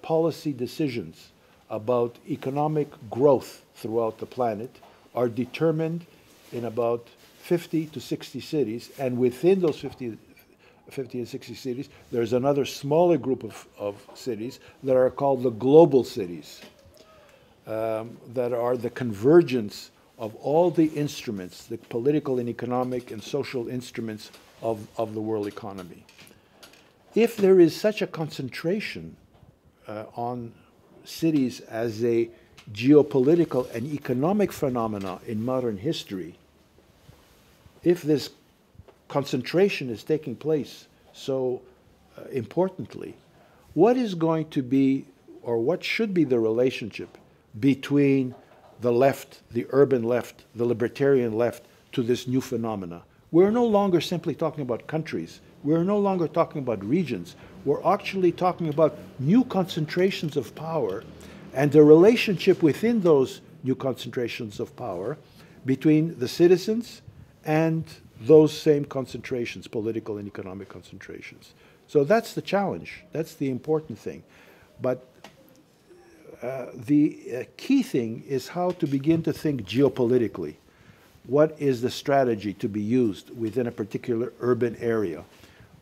policy decisions about economic growth throughout the planet are determined in about 50 to 60 cities, and within those 50 and 60 cities, there's another smaller group of cities that are called the global cities, that are the convergence of all the instruments, the political and economic and social instruments of the world economy. If there is such a concentration on cities as a geopolitical and economic phenomena in modern history, if this concentration is taking place so importantly, what is going to be, or what should be the relationship between the left, the urban left, the libertarian left, to this new phenomena? We're no longer simply talking about countries. We're no longer talking about regions. We're actually talking about new concentrations of power and the relationship within those new concentrations of power between the citizens and those same concentrations, political and economic concentrations. So that's the challenge. That's the important thing. But the key thing is how to begin to think geopolitically. What is the strategy to be used within a particular urban area?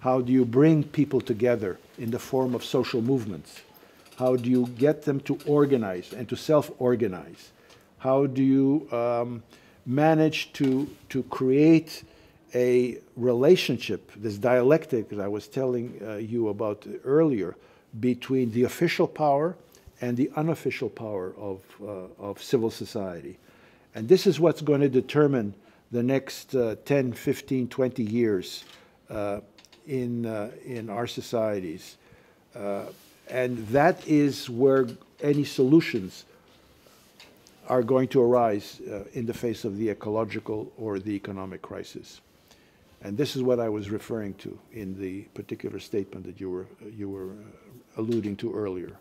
How do you bring people together in the form of social movements? How do you get them to organize and to self-organize? How do you manage to create a relationship, this dialectic that I was telling you about earlier, between the official power and the unofficial power of civil society? And this is what's going to determine the next 10, 15, 20 years in our societies. And that is where any solutions are going to arise in the face of the ecological or the economic crisis. And this is what I was referring to in the particular statement that you were alluding to earlier.